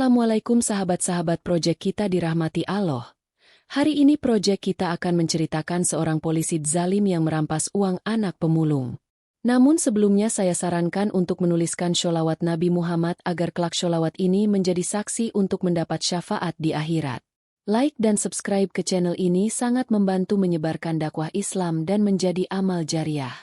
Assalamualaikum sahabat-sahabat proyek kita dirahmati Allah. Hari ini proyek kita akan menceritakan seorang polisi zalim yang merampas uang anak pemulung. Namun sebelumnya saya sarankan untuk menuliskan sholawat Nabi Muhammad agar kelak sholawat ini menjadi saksi untuk mendapat syafaat di akhirat. Like dan subscribe ke channel ini sangat membantu menyebarkan dakwah Islam dan menjadi amal jariah.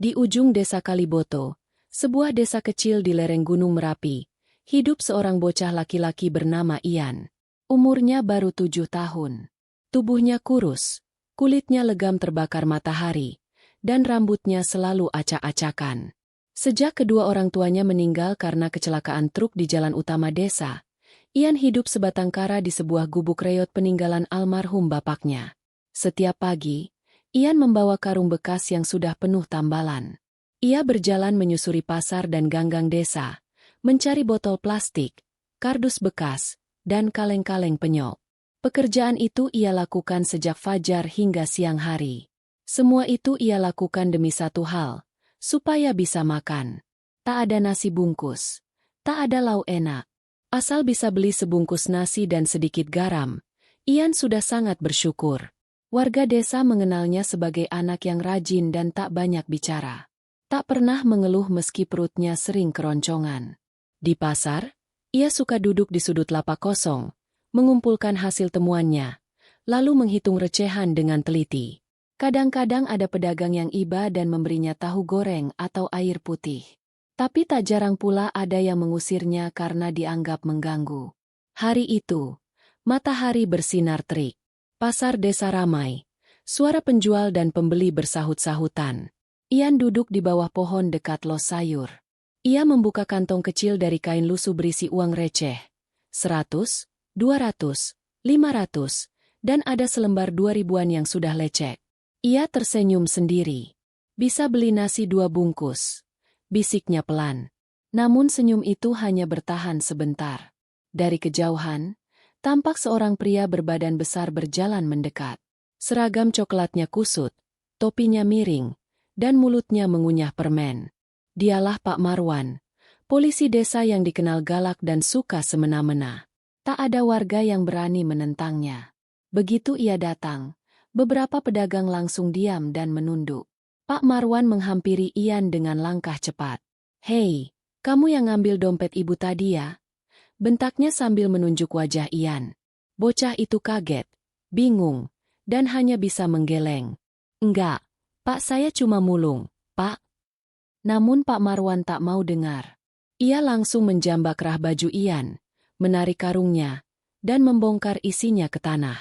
Di ujung desa Kaliboto, sebuah desa kecil di lereng Gunung Merapi, hidup seorang bocah laki-laki bernama Ian. Umurnya baru 7 tahun. Tubuhnya kurus, kulitnya legam terbakar matahari, dan rambutnya selalu acak-acakan. Sejak kedua orang tuanya meninggal karena kecelakaan truk di jalan utama desa, Ian hidup sebatang kara di sebuah gubuk reot peninggalan almarhum bapaknya. Setiap pagi, Ian membawa karung bekas yang sudah penuh tambalan. Ia berjalan menyusuri pasar dan ganggang desa, mencari botol plastik, kardus bekas, dan kaleng-kaleng penyok. Pekerjaan itu ia lakukan sejak fajar hingga siang hari. Semua itu ia lakukan demi satu hal, supaya bisa makan. Tak ada nasi bungkus, tak ada lauk enak. Asal bisa beli sebungkus nasi dan sedikit garam, Ian sudah sangat bersyukur. Warga desa mengenalnya sebagai anak yang rajin dan tak banyak bicara. Tak pernah mengeluh meski perutnya sering keroncongan. Di pasar, ia suka duduk di sudut lapak kosong, mengumpulkan hasil temuannya, lalu menghitung recehan dengan teliti. Kadang-kadang ada pedagang yang iba dan memberinya tahu goreng atau air putih. Tapi tak jarang pula ada yang mengusirnya karena dianggap mengganggu. Hari itu, matahari bersinar terik. Pasar desa ramai. Suara penjual dan pembeli bersahut-sahutan. Ian duduk di bawah pohon dekat los sayur. Ia membuka kantong kecil dari kain lusuh berisi uang receh. 100, 200, 500, dan ada selembar 2000-an yang sudah lecek. Ia tersenyum sendiri. Bisa beli nasi 2 bungkus. Bisiknya pelan. Namun senyum itu hanya bertahan sebentar. Dari kejauhan, tampak seorang pria berbadan besar berjalan mendekat. Seragam coklatnya kusut, topinya miring, dan mulutnya mengunyah permen. Dialah Pak Marwan, polisi desa yang dikenal galak dan suka semena-mena. Tak ada warga yang berani menentangnya. Begitu ia datang, beberapa pedagang langsung diam dan menunduk. Pak Marwan menghampiri Ian dengan langkah cepat. "Hei, kamu yang ngambil dompet ibu tadi ya?" bentaknya sambil menunjuk wajah Ian. Bocah itu kaget, bingung, dan hanya bisa menggeleng. "Enggak, Pak, saya cuma mulung, Pak." Namun Pak Marwan tak mau dengar. Ia langsung menjambak rah baju Ian, menarik karungnya, dan membongkar isinya ke tanah.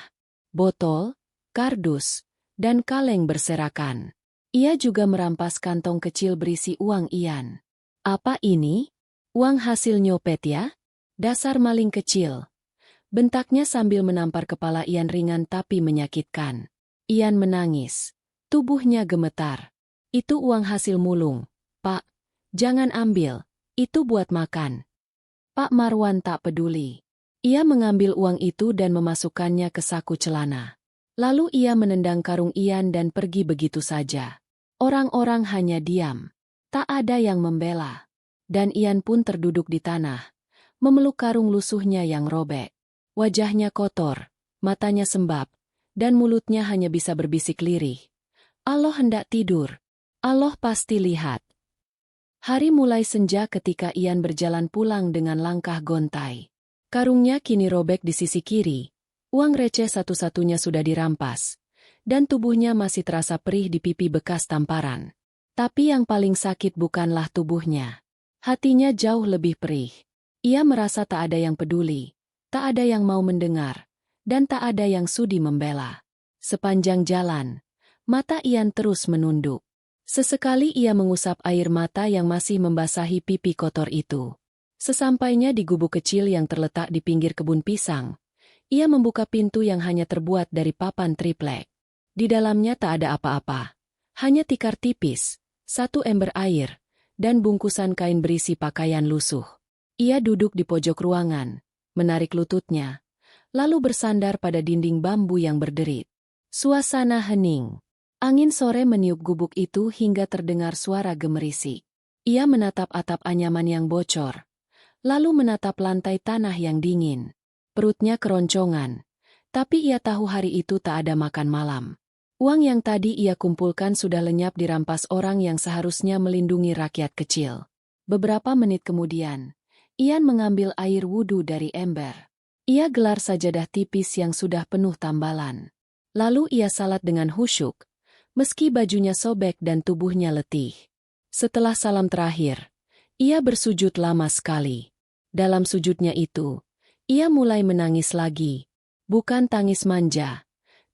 Botol, kardus, dan kaleng berserakan. Ia juga merampas kantong kecil berisi uang Ian. "Apa ini? Uang hasil nyopet ya? Dasar maling kecil." bentaknya sambil menampar kepala Ian ringan tapi menyakitkan. Ian menangis. Tubuhnya gemetar. "Itu uang hasil mulung, Pak. Jangan ambil, itu buat makan." Pak Marwan tak peduli. Ia mengambil uang itu dan memasukkannya ke saku celana. Lalu ia menendang karung Ian dan pergi begitu saja. Orang-orang hanya diam. Tak ada yang membela. Dan Ian pun terduduk di tanah, memeluk karung lusuhnya yang robek. Wajahnya kotor, matanya sembab, dan mulutnya hanya bisa berbisik lirih. "Allah hendak tidur. Allah pasti lihat." Hari mulai senja ketika Ian berjalan pulang dengan langkah gontai. Karungnya kini robek di sisi kiri, uang receh satu-satunya sudah dirampas, dan tubuhnya masih terasa perih di pipi bekas tamparan. Tapi yang paling sakit bukanlah tubuhnya. Hatinya jauh lebih perih. Ia merasa tak ada yang peduli, tak ada yang mau mendengar, dan tak ada yang sudi membela. Sepanjang jalan, mata Ian terus menunduk. Sesekali ia mengusap air mata yang masih membasahi pipi kotor itu. Sesampainya di gubuk kecil yang terletak di pinggir kebun pisang, ia membuka pintu yang hanya terbuat dari papan triplek. Di dalamnya tak ada apa-apa. Hanya tikar tipis, 1 ember air, dan bungkusan kain berisi pakaian lusuh. Ia duduk di pojok ruangan, menarik lututnya, lalu bersandar pada dinding bambu yang berderit. Suasana hening. Angin sore meniup gubuk itu hingga terdengar suara gemerisik. Ia menatap atap anyaman yang bocor, lalu menatap lantai tanah yang dingin. Perutnya keroncongan, tapi ia tahu hari itu tak ada makan malam. Uang yang tadi ia kumpulkan sudah lenyap dirampas orang yang seharusnya melindungi rakyat kecil. Beberapa menit kemudian, Ian mengambil air wudhu dari ember. Ia gelar sajadah tipis yang sudah penuh tambalan. Lalu ia salat dengan khusyuk, meski bajunya sobek dan tubuhnya letih. Setelah salam terakhir, ia bersujud lama sekali. Dalam sujudnya itu, ia mulai menangis lagi. Bukan tangis manja,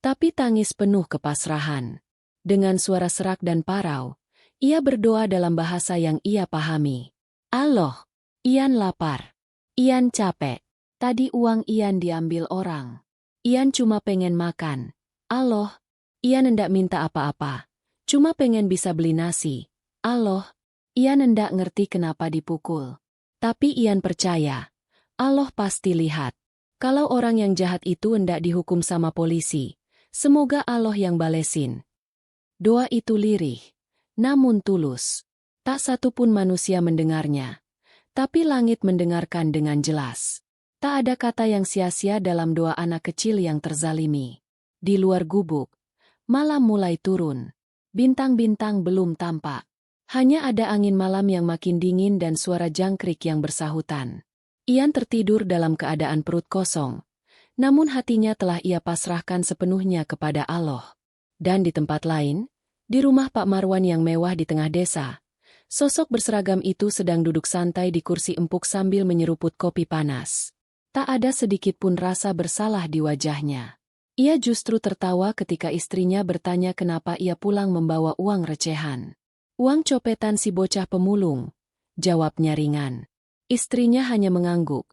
tapi tangis penuh kepasrahan. Dengan suara serak dan parau, ia berdoa dalam bahasa yang ia pahami. Allah, Ian lapar. Ian capek. Tadi uang Ian diambil orang. Ian cuma pengen makan. Allah, Ian hendak minta apa-apa. Cuma pengen bisa beli nasi. Allah, Ian hendak ngerti kenapa dipukul. Tapi Ian percaya, Allah pasti lihat. Kalau orang yang jahat itu hendak dihukum sama polisi, semoga Allah yang balesin. Doa itu lirih, namun tulus. Tak satu pun manusia mendengarnya. Tapi langit mendengarkan dengan jelas. Tak ada kata yang sia-sia dalam doa anak kecil yang terzalimi. Di luar gubuk, malam mulai turun. Bintang-bintang belum tampak. Hanya ada angin malam yang makin dingin dan suara jangkrik yang bersahutan. Ian tertidur dalam keadaan perut kosong. Namun hatinya telah ia pasrahkan sepenuhnya kepada Allah. Dan di tempat lain, di rumah Pak Marwan yang mewah di tengah desa, sosok berseragam itu sedang duduk santai di kursi empuk sambil menyeruput kopi panas. Tak ada sedikit pun rasa bersalah di wajahnya. Ia justru tertawa ketika istrinya bertanya kenapa ia pulang membawa uang recehan. Uang copetan si bocah pemulung, jawabnya ringan. Istrinya hanya mengangguk,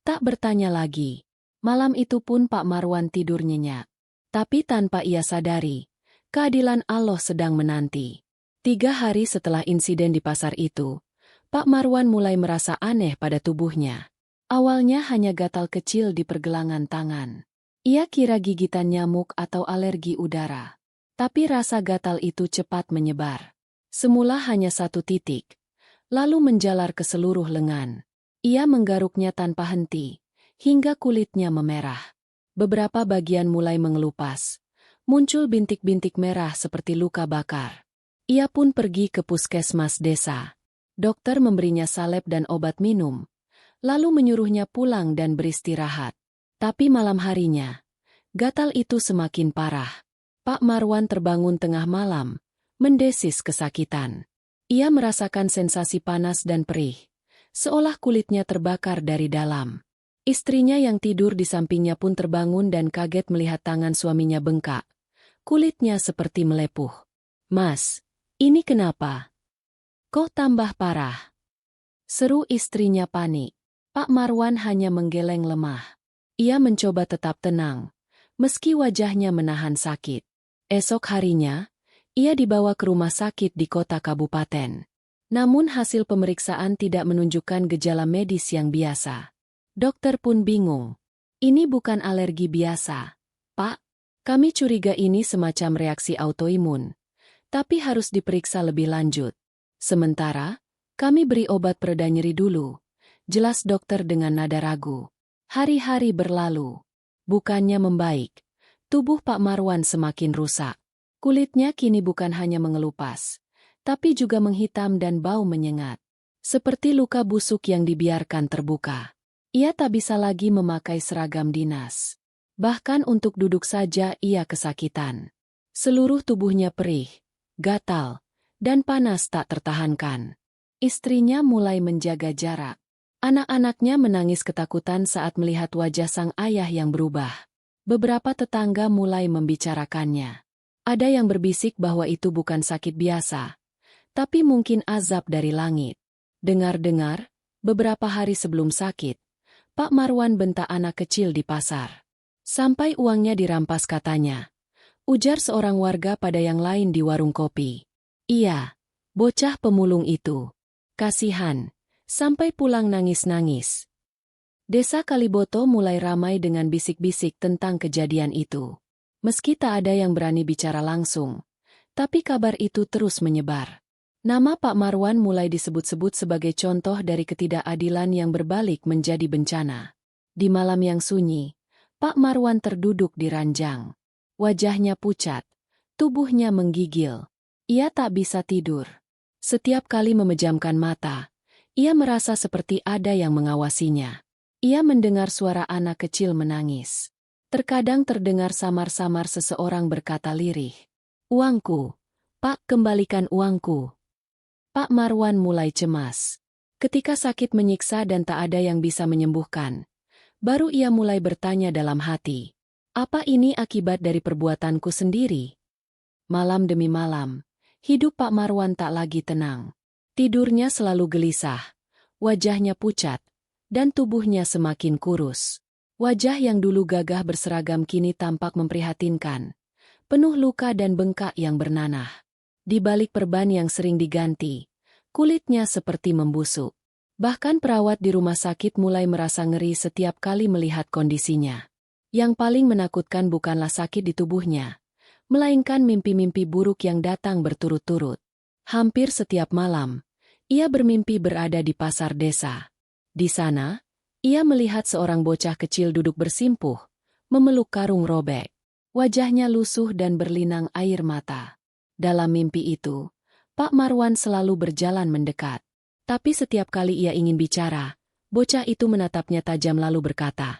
tak bertanya lagi. Malam itu pun Pak Marwan tidur nyenyak. Tapi tanpa ia sadari, keadilan Allah sedang menanti. 3 hari setelah insiden di pasar itu, Pak Marwan mulai merasa aneh pada tubuhnya. Awalnya hanya gatal kecil di pergelangan tangan. Ia kira gigitan nyamuk atau alergi udara. Tapi rasa gatal itu cepat menyebar. Semula hanya 1 titik, lalu menjalar ke seluruh lengan. Ia menggaruknya tanpa henti, hingga kulitnya memerah. Beberapa bagian mulai mengelupas. Muncul bintik-bintik merah seperti luka bakar. Ia pun pergi ke puskesmas desa. Dokter memberinya salep dan obat minum, lalu menyuruhnya pulang dan beristirahat. Tapi malam harinya, gatal itu semakin parah. Pak Marwan terbangun tengah malam, mendesis kesakitan. Ia merasakan sensasi panas dan perih, seolah kulitnya terbakar dari dalam. Istrinya yang tidur di sampingnya pun terbangun dan kaget melihat tangan suaminya bengkak. Kulitnya seperti melepuh. "Mas, ini kenapa? Kok tambah parah?" seru istrinya panik. Pak Marwan hanya menggeleng lemah. Ia mencoba tetap tenang, meski wajahnya menahan sakit. Esok harinya, ia dibawa ke rumah sakit di kota kabupaten. Namun hasil pemeriksaan tidak menunjukkan gejala medis yang biasa. Dokter pun bingung. "Ini bukan alergi biasa, Pak. Kami curiga ini semacam reaksi autoimun. Tapi harus diperiksa lebih lanjut. Sementara, kami beri obat pereda nyeri dulu," jelas dokter dengan nada ragu. Hari-hari berlalu. Bukannya membaik. Tubuh Pak Marwan semakin rusak. Kulitnya kini bukan hanya mengelupas, tapi juga menghitam dan bau menyengat. Seperti luka busuk yang dibiarkan terbuka. Ia tak bisa lagi memakai seragam dinas. Bahkan untuk duduk saja ia kesakitan. Seluruh tubuhnya perih, gatal, dan panas tak tertahankan. Istrinya mulai menjaga jarak. Anak-anaknya menangis ketakutan saat melihat wajah sang ayah yang berubah. Beberapa tetangga mulai membicarakannya. Ada yang berbisik bahwa itu bukan sakit biasa, tapi mungkin azab dari langit. Dengar-dengar, beberapa hari sebelum sakit, Pak Marwan bentak anak kecil di pasar. Sampai uangnya dirampas katanya. Ujar seorang warga pada yang lain di warung kopi. "Iya, bocah pemulung itu. Kasihan. Sampai pulang nangis-nangis." Desa Kaliboto mulai ramai dengan bisik-bisik tentang kejadian itu. Meski tak ada yang berani bicara langsung, tapi kabar itu terus menyebar. Nama Pak Marwan mulai disebut-sebut sebagai contoh dari ketidakadilan yang berbalik menjadi bencana. Di malam yang sunyi, Pak Marwan terduduk di ranjang. Wajahnya pucat, tubuhnya menggigil. Ia tak bisa tidur. Setiap kali memejamkan mata, ia merasa seperti ada yang mengawasinya. Ia mendengar suara anak kecil menangis. Terkadang terdengar samar-samar seseorang berkata lirih, "Uangku, Pak, kembalikan uangku." Pak Marwan mulai cemas. Ketika sakit menyiksa dan tak ada yang bisa menyembuhkan, baru ia mulai bertanya dalam hati, apa ini akibat dari perbuatanku sendiri? Malam demi malam, hidup Pak Marwan tak lagi tenang. Tidurnya selalu gelisah, wajahnya pucat, dan tubuhnya semakin kurus. Wajah yang dulu gagah berseragam kini tampak memprihatinkan, penuh luka dan bengkak yang bernanah. Di balik perban yang sering diganti, kulitnya seperti membusuk. Bahkan perawat di rumah sakit mulai merasa ngeri setiap kali melihat kondisinya. Yang paling menakutkan bukanlah sakit di tubuhnya, melainkan mimpi-mimpi buruk yang datang berturut-turut. Hampir setiap malam, ia bermimpi berada di pasar desa. Di sana, ia melihat seorang bocah kecil duduk bersimpuh, memeluk karung robek. Wajahnya lusuh dan berlinang air mata. Dalam mimpi itu, Pak Marwan selalu berjalan mendekat. Tapi setiap kali ia ingin bicara, bocah itu menatapnya tajam lalu berkata,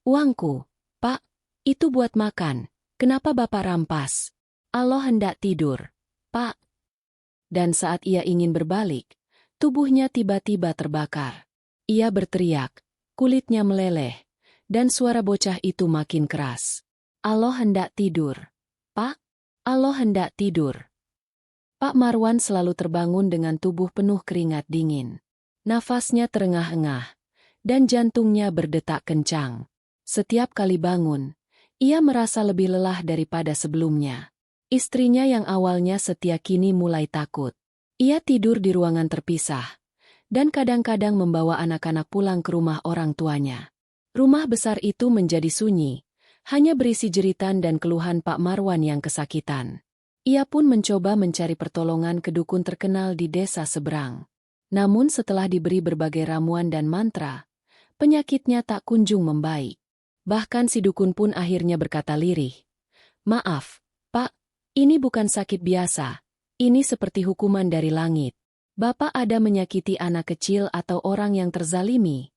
"Uangku, Pak, itu buat makan. Kenapa Bapak rampas? Allah hendak tidur, Pak." Dan saat ia ingin berbalik, tubuhnya tiba-tiba terbakar. Ia berteriak, kulitnya meleleh, dan suara bocah itu makin keras. "Allah hendak tidur, Pak. Allah hendak tidur." Pak Marwan selalu terbangun dengan tubuh penuh keringat dingin. Nafasnya terengah-engah, dan jantungnya berdetak kencang. Setiap kali bangun, ia merasa lebih lelah daripada sebelumnya. Istrinya yang awalnya setia kini mulai takut. Ia tidur di ruangan terpisah, dan kadang-kadang membawa anak-anak pulang ke rumah orang tuanya. Rumah besar itu menjadi sunyi, hanya berisi jeritan dan keluhan Pak Marwan yang kesakitan. Ia pun mencoba mencari pertolongan ke dukun terkenal di desa seberang. Namun setelah diberi berbagai ramuan dan mantra, penyakitnya tak kunjung membaik. Bahkan si dukun pun akhirnya berkata lirih, "Maaf, Pak, ini bukan sakit biasa, ini seperti hukuman dari langit. Bapak ada menyakiti anak kecil atau orang yang terzalimi."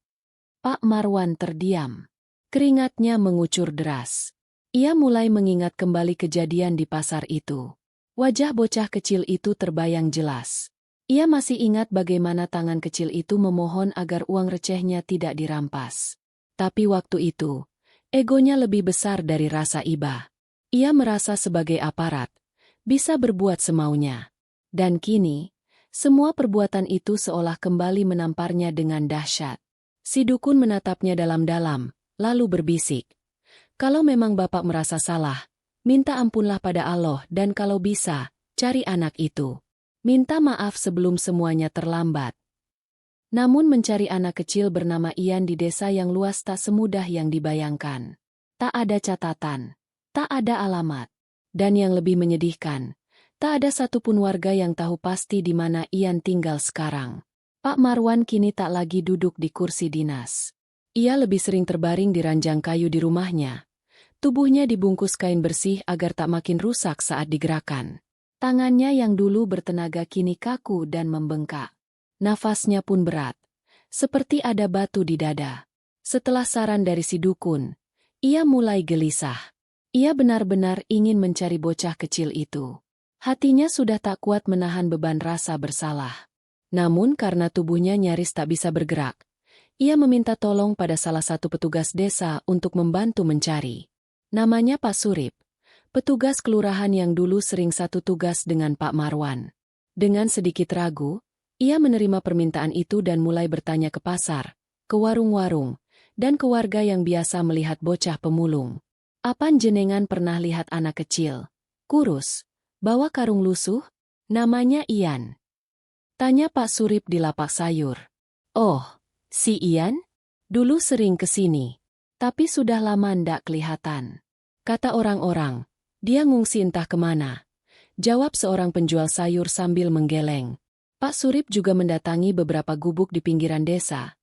Pak Marwan terdiam. Keringatnya mengucur deras. Ia mulai mengingat kembali kejadian di pasar itu. Wajah bocah kecil itu terbayang jelas. Ia masih ingat bagaimana tangan kecil itu memohon agar uang recehnya tidak dirampas. Tapi waktu itu, egonya lebih besar dari rasa iba. Ia merasa sebagai aparat, bisa berbuat semaunya. Dan kini, semua perbuatan itu seolah kembali menamparnya dengan dahsyat. Si dukun menatapnya dalam-dalam, lalu berbisik, "Kalau memang Bapak merasa salah, minta ampunlah pada Allah dan kalau bisa, cari anak itu. Minta maaf sebelum semuanya terlambat." Namun mencari anak kecil bernama Ian di desa yang luas tak semudah yang dibayangkan. Tak ada catatan, tak ada alamat. Dan yang lebih menyedihkan, tak ada satupun warga yang tahu pasti di mana Ian tinggal sekarang. Pak Marwan kini tak lagi duduk di kursi dinas. Ia lebih sering terbaring di ranjang kayu di rumahnya. Tubuhnya dibungkus kain bersih agar tak makin rusak saat digerakkan. Tangannya yang dulu bertenaga kini kaku dan membengkak. Nafasnya pun berat, seperti ada batu di dada. Setelah saran dari si dukun, ia mulai gelisah. Ia benar-benar ingin mencari bocah kecil itu. Hatinya sudah tak kuat menahan beban rasa bersalah. Namun karena tubuhnya nyaris tak bisa bergerak, ia meminta tolong pada salah satu petugas desa untuk membantu mencari. Namanya Pak Surip, petugas kelurahan yang dulu sering satu tugas dengan Pak Marwan. Dengan sedikit ragu, ia menerima permintaan itu dan mulai bertanya ke pasar, ke warung-warung, dan ke warga yang biasa melihat bocah pemulung. "Apan jenengan pernah lihat anak kecil, kurus, bawa karung lusuh? Namanya Ian?" tanya Pak Surip di lapak sayur. "Oh, si Ian? Dulu sering ke sini, tapi sudah lama ndak kelihatan. Kata orang-orang, dia ngungsi entah kemana," jawab seorang penjual sayur sambil menggeleng. Pak Surip juga mendatangi beberapa gubuk di pinggiran desa,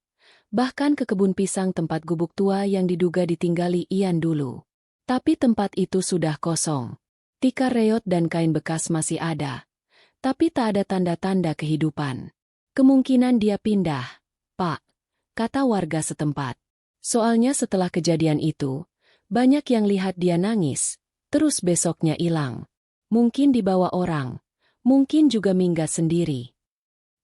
bahkan ke kebun pisang tempat gubuk tua yang diduga ditinggali Ian dulu. Tapi tempat itu sudah kosong. Tikar reot dan kain bekas masih ada, tapi tak ada tanda-tanda kehidupan. Kemungkinan dia pindah, Pak, kata warga setempat. Soalnya setelah kejadian itu, banyak yang lihat dia nangis, terus besoknya hilang. Mungkin dibawa orang, mungkin juga minggat sendiri.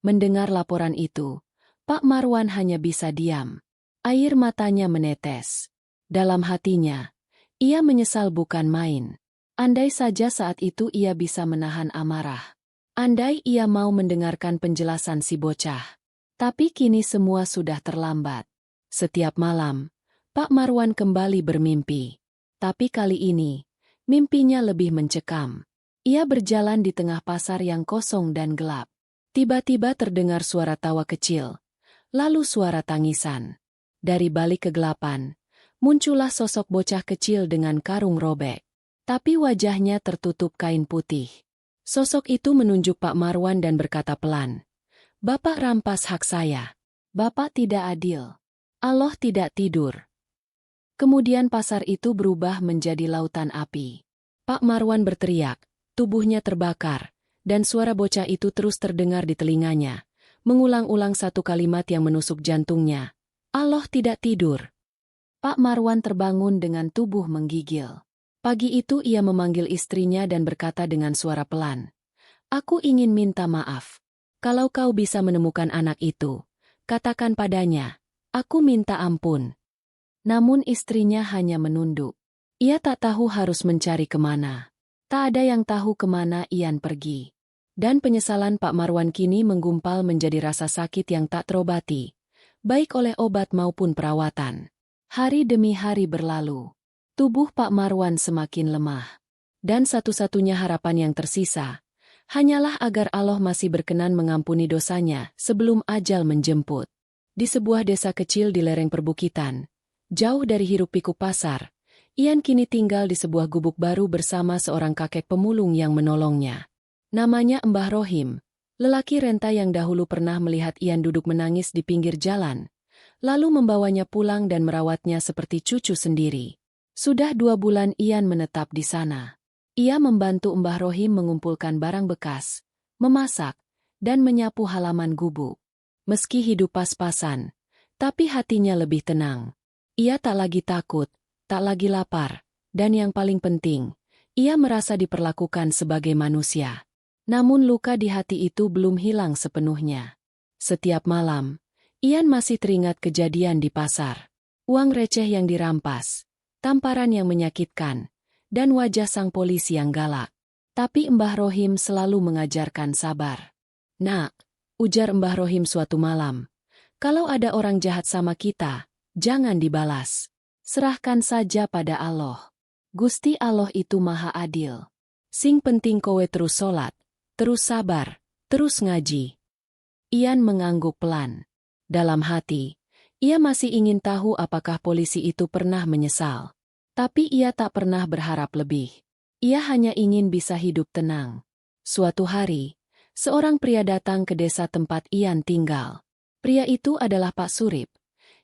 Mendengar laporan itu, Pak Marwan hanya bisa diam. Air matanya menetes. Dalam hatinya, ia menyesal bukan main. Andai saja saat itu ia bisa menahan amarah. Andai ia mau mendengarkan penjelasan si bocah. Tapi kini semua sudah terlambat. Setiap malam, Pak Marwan kembali bermimpi. Tapi kali ini, mimpinya lebih mencekam. Ia berjalan di tengah pasar yang kosong dan gelap. Tiba-tiba terdengar suara tawa kecil, lalu suara tangisan. Dari balik kegelapan, muncullah sosok bocah kecil dengan karung robek. Tapi wajahnya tertutup kain putih. Sosok itu menunjuk Pak Marwan dan berkata pelan, "Bapak rampas hak saya. Bapak tidak adil. Allah tidak tidur." Kemudian pasar itu berubah menjadi lautan api. Pak Marwan berteriak, tubuhnya terbakar, dan suara bocah itu terus terdengar di telinganya, mengulang-ulang satu kalimat yang menusuk jantungnya. Allah tidak tidur. Pak Marwan terbangun dengan tubuh menggigil. Pagi itu ia memanggil istrinya dan berkata dengan suara pelan, "Aku ingin minta maaf. Kalau kau bisa menemukan anak itu, katakan padanya, aku minta ampun." Namun istrinya hanya menunduk. Ia tak tahu harus mencari kemana. Tak ada yang tahu kemana Ian pergi. Dan penyesalan Pak Marwan kini menggumpal menjadi rasa sakit yang tak terobati, baik oleh obat maupun perawatan. Hari demi hari berlalu. Tubuh Pak Marwan semakin lemah. Dan satu-satunya harapan yang tersisa, hanyalah agar Allah masih berkenan mengampuni dosanya sebelum ajal menjemput. Di sebuah desa kecil di lereng perbukitan, jauh dari hiruk-pikuk pasar, Ian kini tinggal di sebuah gubuk baru bersama seorang kakek pemulung yang menolongnya. Namanya Mbah Rohim, lelaki renta yang dahulu pernah melihat Ian duduk menangis di pinggir jalan, lalu membawanya pulang dan merawatnya seperti cucu sendiri. Sudah 2 bulan Ian menetap di sana. Ia membantu Mbah Rohim mengumpulkan barang bekas, memasak, dan menyapu halaman gubuk. Meski hidup pas-pasan, tapi hatinya lebih tenang. Ia tak lagi takut, tak lagi lapar, dan yang paling penting, ia merasa diperlakukan sebagai manusia. Namun luka di hati itu belum hilang sepenuhnya. Setiap malam, Ian masih teringat kejadian di pasar. Uang receh yang dirampas, tamparan yang menyakitkan, dan wajah sang polisi yang galak. Tapi Mbah Rohim selalu mengajarkan sabar. "Nak," ujar Mbah Rohim suatu malam, "kalau ada orang jahat sama kita, jangan dibalas. Serahkan saja pada Allah. Gusti Allah itu maha adil. Sing penting kowe terus sholat, terus sabar, terus ngaji." Ian mengangguk pelan. Dalam hati, ia masih ingin tahu apakah polisi itu pernah menyesal. Tapi ia tak pernah berharap lebih. Ia hanya ingin bisa hidup tenang. Suatu hari, seorang pria datang ke desa tempat Ian tinggal. Pria itu adalah Pak Surip,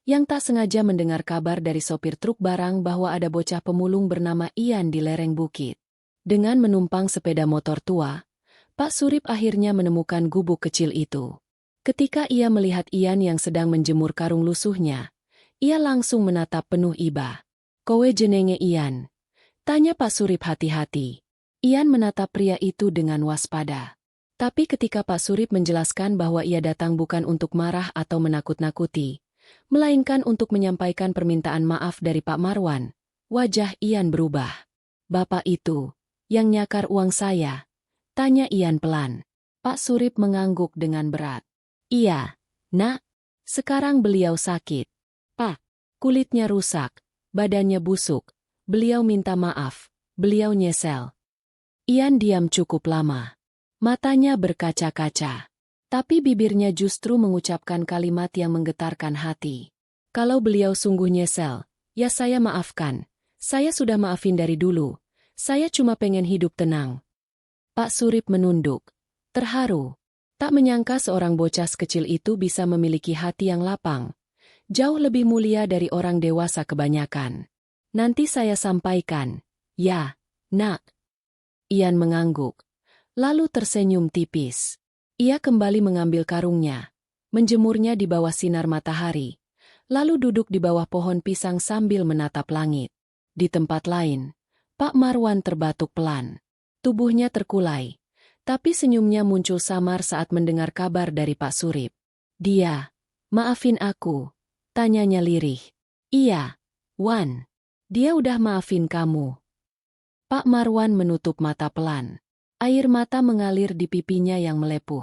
yang tak sengaja mendengar kabar dari sopir truk barang bahwa ada bocah pemulung bernama Ian di lereng bukit. Dengan menumpang sepeda motor tua, Pak Surip akhirnya menemukan gubuk kecil itu. Ketika ia melihat Ian yang sedang menjemur karung lusuhnya, ia langsung menatap penuh iba. "Kowe jenenge Ian?" tanya Pak Surip hati-hati. Ian menatap pria itu dengan waspada. Tapi ketika Pak Surip menjelaskan bahwa ia datang bukan untuk marah atau menakut-nakuti, melainkan untuk menyampaikan permintaan maaf dari Pak Marwan, wajah Ian berubah. "Bapak itu, yang nyakar uang saya?" tanya Ian pelan. Pak Surip mengangguk dengan berat. "Iya, Nak. Sekarang beliau sakit. Pak, kulitnya rusak, badannya busuk. Beliau minta maaf, beliau nyesel." Ian diam cukup lama. Matanya berkaca-kaca. Tapi bibirnya justru mengucapkan kalimat yang menggetarkan hati. "Kalau beliau sungguh nyesel, ya saya maafkan. Saya sudah maafin dari dulu. Saya cuma pengen hidup tenang." Pak Surip menunduk, terharu. Tak menyangka seorang bocah sekecil itu bisa memiliki hati yang lapang, jauh lebih mulia dari orang dewasa kebanyakan. Nanti saya sampaikan. Ya, nak. Ian mengangguk, lalu tersenyum tipis. Ia kembali mengambil karungnya, menjemurnya di bawah sinar matahari, lalu duduk di bawah pohon pisang sambil menatap langit. Di tempat lain, Pak Marwan terbatuk pelan. Tubuhnya terkulai, tapi senyumnya muncul samar saat mendengar kabar dari Pak Surip. Dia, maafin aku, tanyanya lirih. Iya, Wan. Dia udah maafin kamu. Pak Marwan menutup mata pelan. Air mata mengalir di pipinya yang melepuh.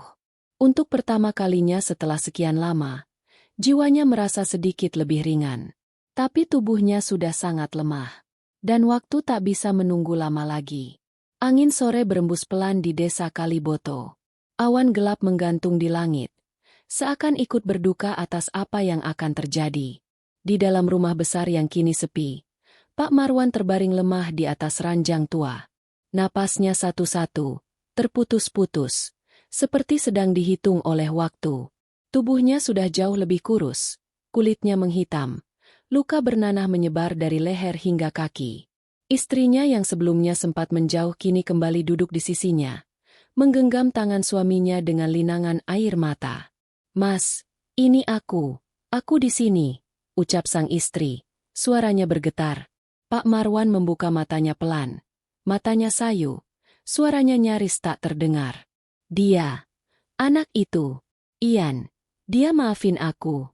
Untuk pertama kalinya setelah sekian lama, jiwanya merasa sedikit lebih ringan. Tapi tubuhnya sudah sangat lemah. Dan waktu tak bisa menunggu lama lagi. Angin sore berembus pelan di desa Kaliboto. Awan gelap menggantung di langit. Seakan ikut berduka atas apa yang akan terjadi. Di dalam rumah besar yang kini sepi, Pak Marwan terbaring lemah di atas ranjang tua. Napasnya satu-satu, terputus-putus, seperti sedang dihitung oleh waktu. Tubuhnya sudah jauh lebih kurus, kulitnya menghitam, luka bernanah menyebar dari leher hingga kaki. Istrinya yang sebelumnya sempat menjauh kini kembali duduk di sisinya, menggenggam tangan suaminya dengan linangan air mata. Mas, ini aku di sini, ucap sang istri, suaranya bergetar. Pak Marwan membuka matanya pelan. Matanya sayu, suaranya nyaris tak terdengar. Dia, anak itu, Ian, dia maafin aku.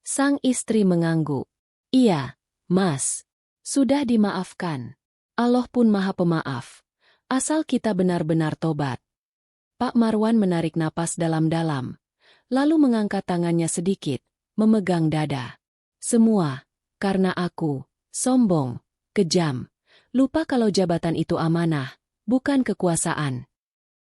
Sang istri mengangguk. Iya, Mas, sudah dimaafkan. Allah pun Maha Pemaaf. Asal kita benar-benar tobat. Pak Marwan menarik napas dalam-dalam, lalu mengangkat tangannya sedikit, memegang dada. Semua, karena aku, sombong, kejam, lupa kalau jabatan itu amanah, bukan kekuasaan.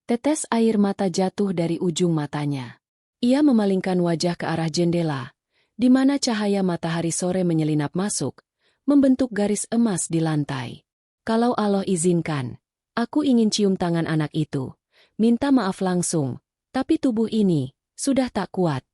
Tetes air mata jatuh dari ujung matanya. Ia memalingkan wajah ke arah jendela, di mana cahaya matahari sore menyelinap masuk, membentuk garis emas di lantai. Kalau Allah izinkan, aku ingin cium tangan anak itu, minta maaf langsung, tapi tubuh ini sudah tak kuat.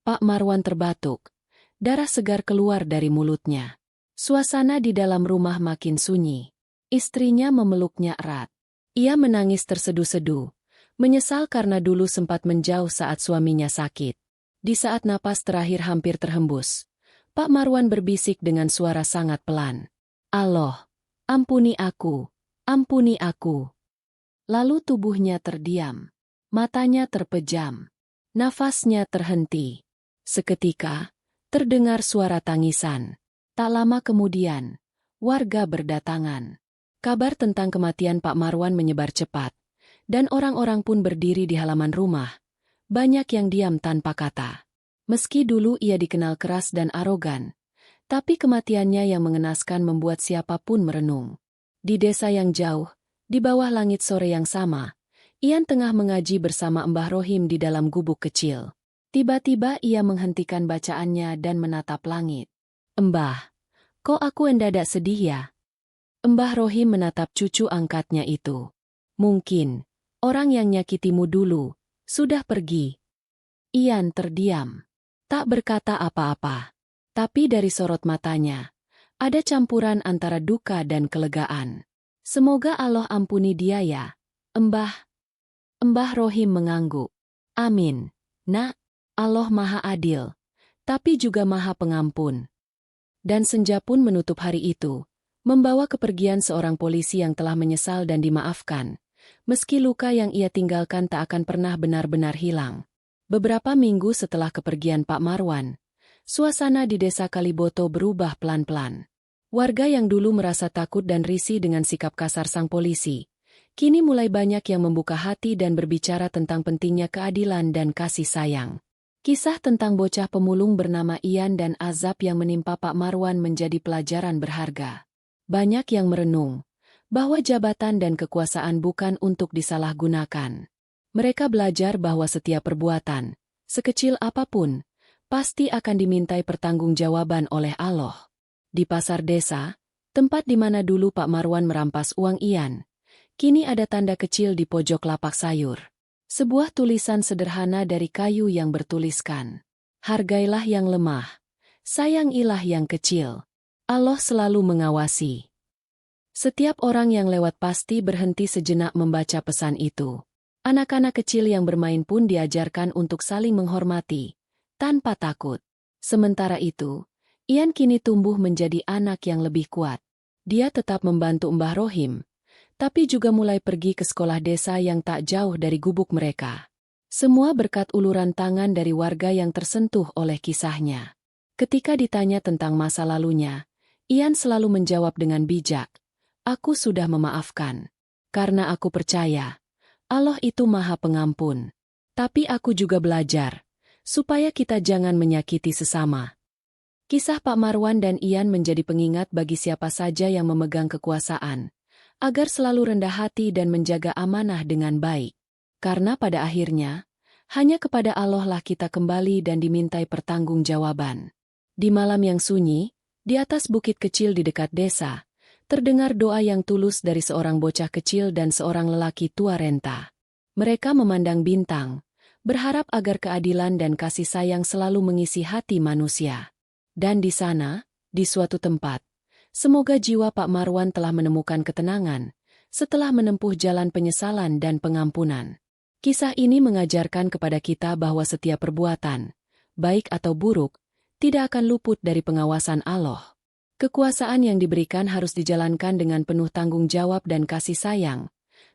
Pak Marwan terbatuk, darah segar keluar dari mulutnya. Suasana di dalam rumah makin sunyi. Istrinya memeluknya erat. Ia menangis terseduh-seduh, menyesal karena dulu sempat menjauh saat suaminya sakit. Di saat napas terakhir hampir terhembus, Pak Marwan berbisik dengan suara sangat pelan. Allah, ampuni aku, ampuni aku. Lalu tubuhnya terdiam, matanya terpejam, nafasnya terhenti. Seketika, terdengar suara tangisan. Tak lama kemudian, warga berdatangan. Kabar tentang kematian Pak Marwan menyebar cepat, dan orang-orang pun berdiri di halaman rumah. Banyak yang diam tanpa kata. Meski dulu ia dikenal keras dan arogan, tapi kematiannya yang mengenaskan membuat siapapun merenung. Di desa yang jauh, di bawah langit sore yang sama, Ian tengah mengaji bersama Mbah Rohim di dalam gubuk kecil. Tiba-tiba ia menghentikan bacaannya dan menatap langit. Mbah, kok aku mendadak sedih ya? Mbah Rohim menatap cucu angkatnya itu. Mungkin, orang yang nyakitimu dulu, sudah pergi. Ian terdiam, tak berkata apa-apa. Tapi dari sorot matanya, ada campuran antara duka dan kelegaan. Semoga Allah ampuni dia ya, Mbah. Mbah Rohim mengangguk. Amin, nak, Allah Maha Adil, tapi juga Maha Pengampun. Dan senja pun menutup hari itu, membawa kepergian seorang polisi yang telah menyesal dan dimaafkan, meski luka yang ia tinggalkan tak akan pernah benar-benar hilang. Beberapa minggu setelah kepergian Pak Marwan, suasana di desa Kaliboto berubah pelan-pelan. Warga yang dulu merasa takut dan risih dengan sikap kasar sang polisi, kini mulai banyak yang membuka hati dan berbicara tentang pentingnya keadilan dan kasih sayang. Kisah tentang bocah pemulung bernama Ian dan azab yang menimpa Pak Marwan menjadi pelajaran berharga. Banyak yang merenung bahwa jabatan dan kekuasaan bukan untuk disalahgunakan. Mereka belajar bahwa setiap perbuatan, sekecil apapun, pasti akan dimintai pertanggungjawaban oleh Allah. Di pasar desa, tempat di mana dulu Pak Marwan merampas uang Ian, kini ada tanda kecil di pojok lapak sayur. Sebuah tulisan sederhana dari kayu yang bertuliskan, "Hargailah yang lemah, sayangilah yang kecil. Allah selalu mengawasi." Setiap orang yang lewat pasti berhenti sejenak membaca pesan itu. Anak-anak kecil yang bermain pun diajarkan untuk saling menghormati, tanpa takut. Sementara itu, Ian kini tumbuh menjadi anak yang lebih kuat. Dia tetap membantu Mbah Rohim, tapi juga mulai pergi ke sekolah desa yang tak jauh dari gubuk mereka. Semua berkat uluran tangan dari warga yang tersentuh oleh kisahnya. Ketika ditanya tentang masa lalunya, Ian selalu menjawab dengan bijak, "Aku sudah memaafkan. Karena aku percaya, Allah itu Maha Pengampun. Tapi aku juga belajar, supaya kita jangan menyakiti sesama." Kisah Pak Marwan dan Ian menjadi pengingat bagi siapa saja yang memegang kekuasaan, agar selalu rendah hati dan menjaga amanah dengan baik. Karena pada akhirnya, hanya kepada Allah lah kita kembali dan dimintai pertanggungjawaban. Di malam yang sunyi, di atas bukit kecil di dekat desa, terdengar doa yang tulus dari seorang bocah kecil dan seorang lelaki tua renta. Mereka memandang bintang, berharap agar keadilan dan kasih sayang selalu mengisi hati manusia. Dan di sana, di suatu tempat, semoga jiwa Pak Marwan telah menemukan ketenangan, setelah menempuh jalan penyesalan dan pengampunan. Kisah ini mengajarkan kepada kita bahwa setiap perbuatan, baik atau buruk, tidak akan luput dari pengawasan Allah. Kekuasaan yang diberikan harus dijalankan dengan penuh tanggung jawab dan kasih sayang,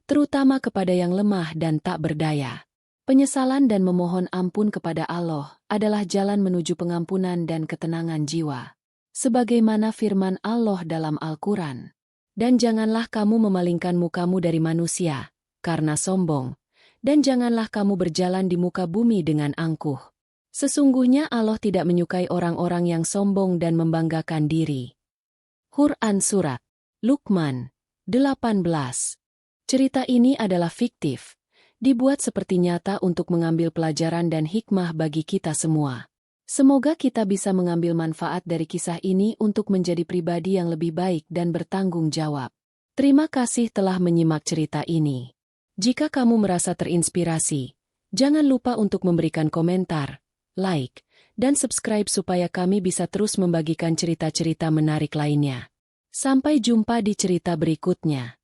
terutama kepada yang lemah dan tak berdaya. Penyesalan dan memohon ampun kepada Allah adalah jalan menuju pengampunan dan ketenangan jiwa. Sebagaimana firman Allah dalam Al-Quran, "Dan janganlah kamu memalingkan mukamu dari manusia, karena sombong, dan janganlah kamu berjalan di muka bumi dengan angkuh. Sesungguhnya Allah tidak menyukai orang-orang yang sombong dan membanggakan diri." Quran Surat Luqman 18. Cerita ini adalah fiktif, dibuat seperti nyata untuk mengambil pelajaran dan hikmah bagi kita semua. Semoga kita bisa mengambil manfaat dari kisah ini untuk menjadi pribadi yang lebih baik dan bertanggung jawab. Terima kasih telah menyimak cerita ini. Jika kamu merasa terinspirasi, jangan lupa untuk memberikan komentar, like, dan subscribe supaya kami bisa terus membagikan cerita-cerita menarik lainnya. Sampai jumpa di cerita berikutnya.